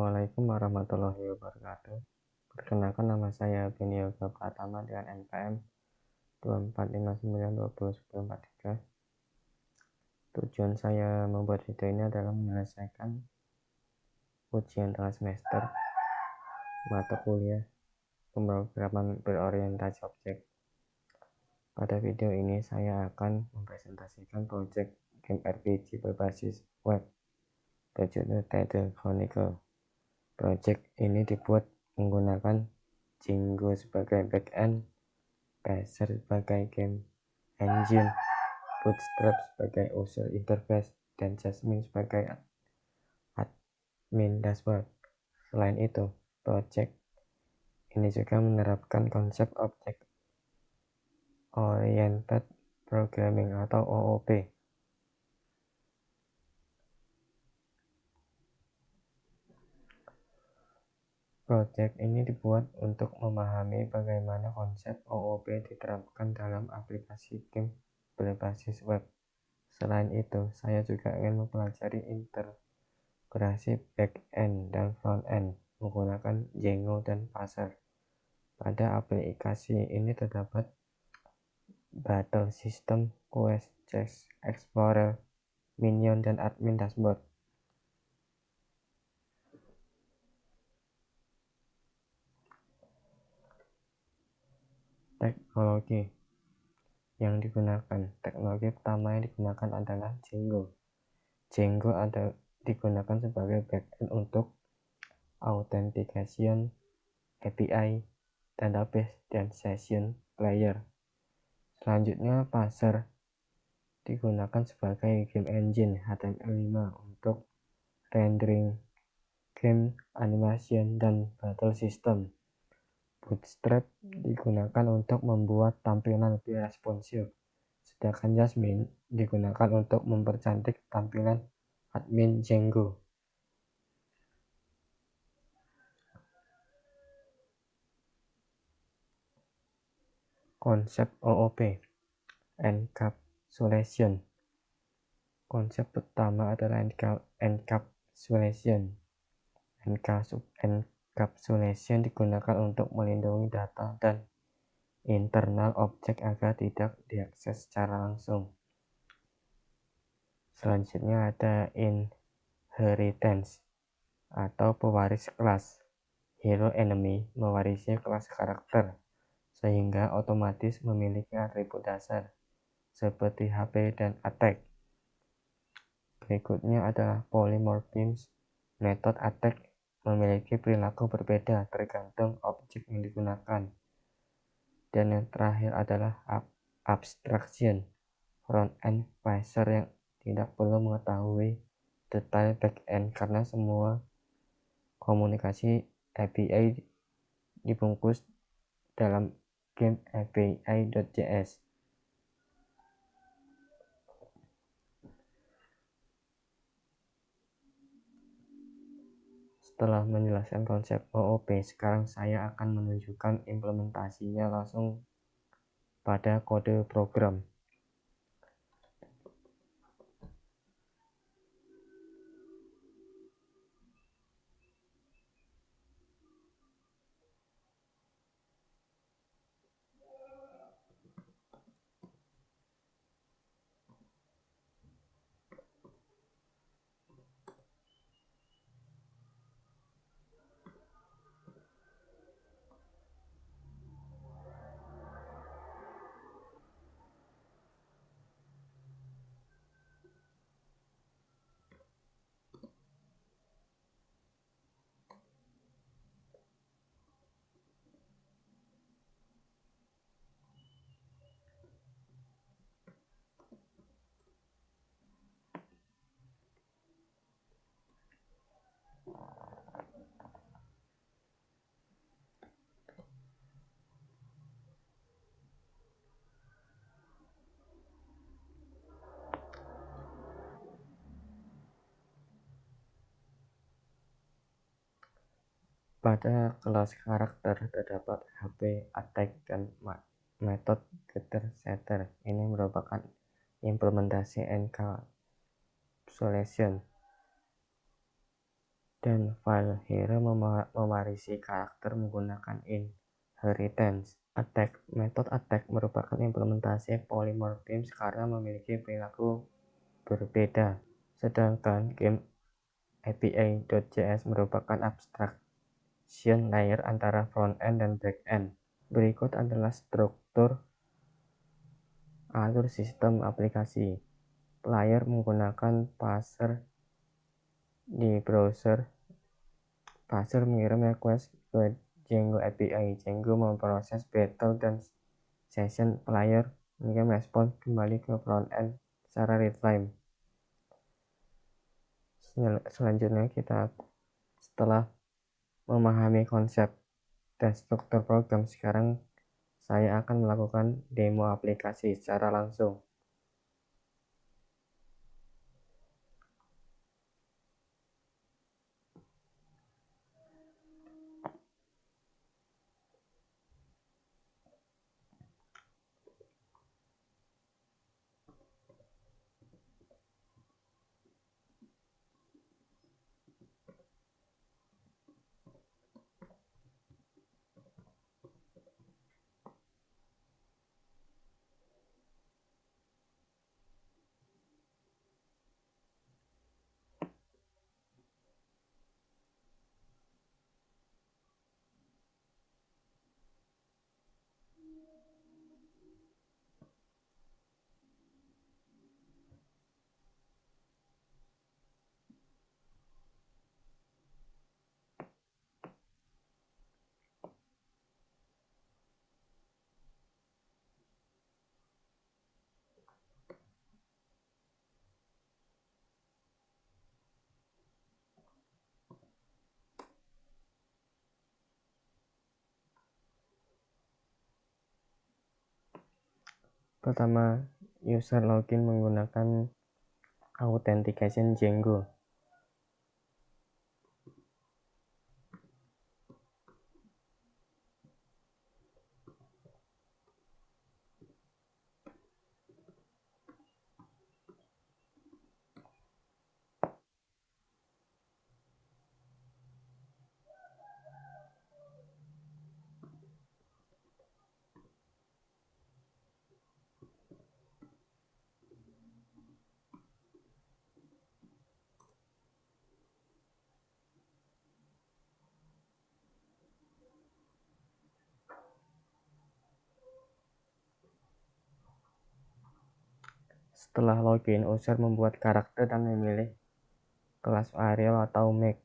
Assalamualaikum warahmatullahi wabarakatuh. Perkenalkan, nama saya Beni Yoga Pratama dengan NPM 2459201043. Tujuan saya membuat video ini adalah menyelesaikan ujian tengah semester mata kuliah pemrograman berorientasi objek. Pada video ini saya akan mempresentasikan proyek game RPG berbasis web berjudul Title Chronicle. Proyek ini dibuat menggunakan Django sebagai backend, Phaser sebagai game engine, Bootstrap sebagai user interface, dan Jasmine sebagai admin dashboard. Selain itu, proyek ini juga menerapkan konsep Object Oriented Programming atau OOP. Proyek ini dibuat untuk memahami bagaimana konsep OOP diterapkan dalam aplikasi game berbasis web. Selain itu, saya juga ingin mempelajari integrasi back-end dan front-end menggunakan Django dan Phaser. Pada aplikasi ini terdapat battle system, quest, chest explorer, minion, dan admin dashboard. Teknologi pertama yang digunakan adalah Django. Django digunakan sebagai backend untuk authentication, API, database, dan session player. Selanjutnya, Phaser digunakan sebagai game engine HTML5 untuk rendering game, animation, dan battle system. Bootstrap digunakan untuk membuat tampilan lebih responsif, sedangkan Jasmine digunakan untuk mempercantik tampilan admin Django. Konsep OOP, Encapsulation. Konsep pertama adalah encapsulation. Encapsulation digunakan untuk melindungi data dan internal objek agar tidak diakses secara langsung. Selanjutnya ada inheritance atau pewaris kelas. Hero enemy mewarisi kelas karakter sehingga otomatis memiliki atribut dasar seperti HP dan attack. Berikutnya adalah polymorphism. Metode attack memiliki perilaku berbeda tergantung objek yang digunakan. Dan yang terakhir adalah abstraction. Front-end Phaser yang tidak perlu mengetahui detail back-end karena semua komunikasi API dibungkus dalam game API.js. Setelah menjelaskan konsep OOP, sekarang saya akan menunjukkan implementasinya langsung pada kode program. Pada kelas karakter terdapat HP, attack, dan metode getterSetter. Ini merupakan implementasi encapsulation. dan file hero mewarisi karakter menggunakan inheritance. Attack. Metode attack merupakan implementasi polymorphism karena memiliki perilaku berbeda, sedangkan game API.js merupakan abstraction layer antara front-end dan back-end. Berikut adalah struktur alur sistem aplikasi. Player menggunakan parser di browser. Parser mengirim request ke Django API. Django memproses battle dan session. Player mengirim respon kembali ke front-end secara real-time. Selanjutnya setelah memahami konsep dan struktur program, sekarang saya akan melakukan demo aplikasi secara langsung. Pertama, user login menggunakan authentication Django. Setelah login, user membuat karakter dan memilih kelas Arial atau Make.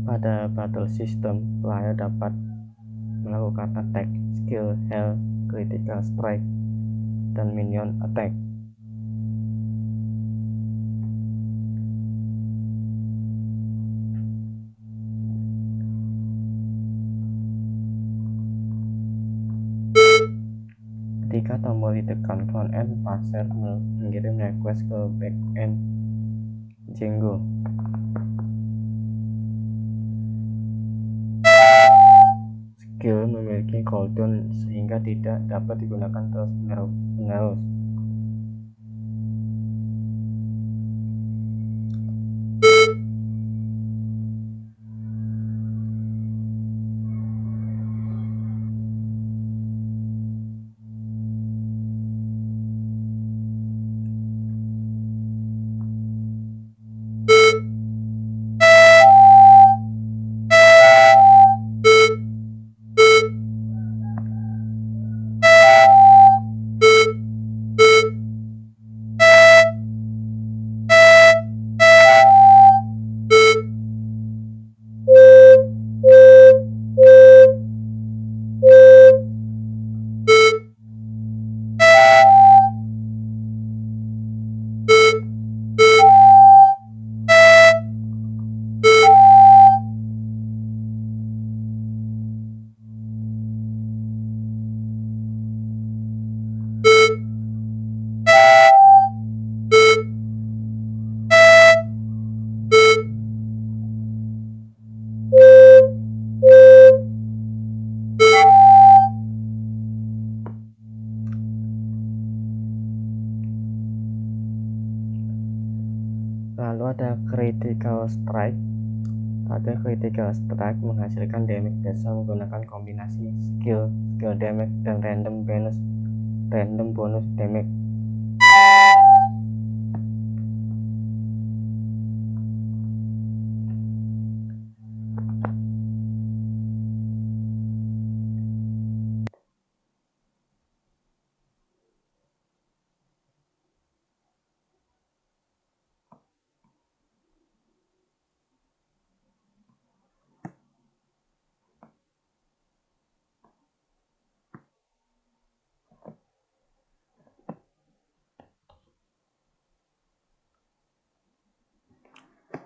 Pada battle system, player dapat melakukan attack, skill, health, critical strike, dan minion attack. Ketika tombol ditekan, front-end parser mengirim request ke back-end Django. Skill memiliki cooldown sehingga tidak dapat digunakan terus-menerus. Pada critical strike menghasilkan damage dasar menggunakan kombinasi skill damage dan random bonus damage.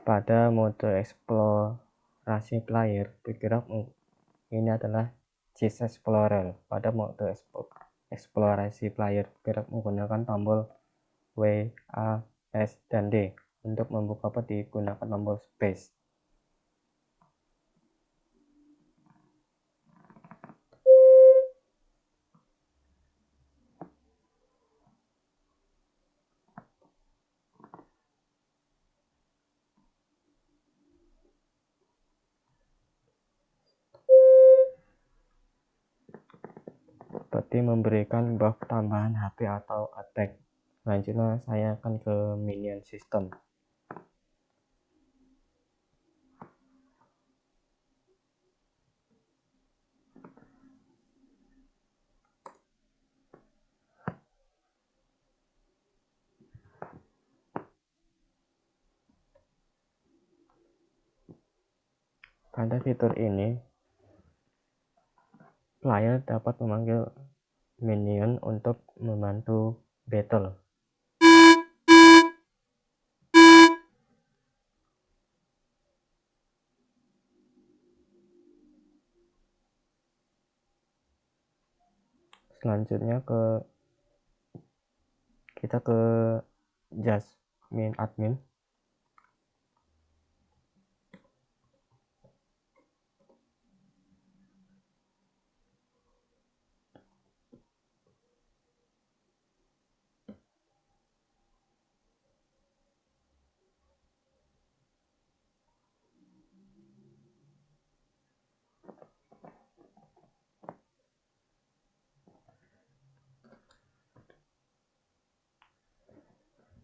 Pada mode eksplorasi player bergerak, ini adalah Cheese Explorer. Pada mode eksplorasi player bergerak menggunakan tombol W, A, S, dan D. Untuk membuka peti, gunakan tombol space. Peti memberikan buff tambahan HP atau attack. Selanjutnya saya akan ke minion system. Pada fitur ini, player dapat memanggil minion untuk membantu battle. Selanjutnya kita ke Jasmine admin.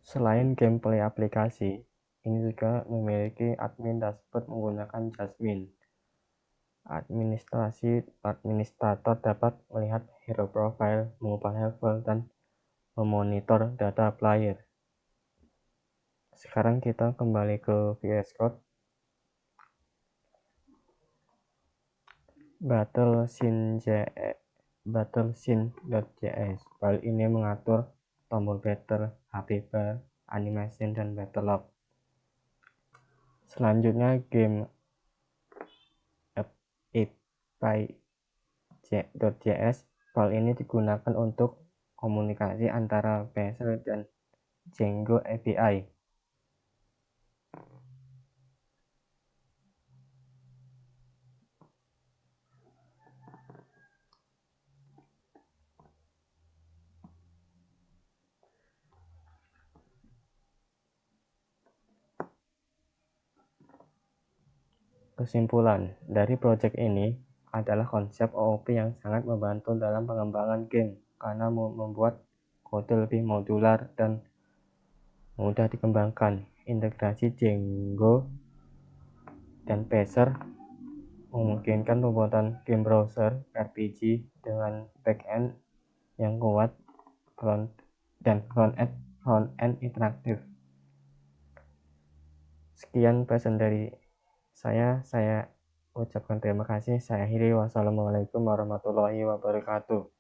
Selain gameplay aplikasi, ini juga memiliki admin dashboard menggunakan Jasmine. Administrator dapat melihat hero profile, mengubah level, dan memonitor data player. Sekarang kita kembali ke VS Code. Battlescene.js. File ini mengatur tombol battle, HP bar, animation, dan battle log. Selanjutnya game api.js. File ini digunakan untuk komunikasi antara Bezel dan Django API. Kesimpulan dari proyek ini adalah konsep OOP yang sangat membantu dalam pengembangan game karena membuat kode lebih modular dan mudah dikembangkan. Integrasi Django dan Bezer memungkinkan pembuatan game browser RPG dengan backend yang kuat dan front-end interaktif. Sekian pesan dari saya ucapkan terima kasih. Saya akhiri. Wassalamualaikum warahmatullahi wabarakatuh.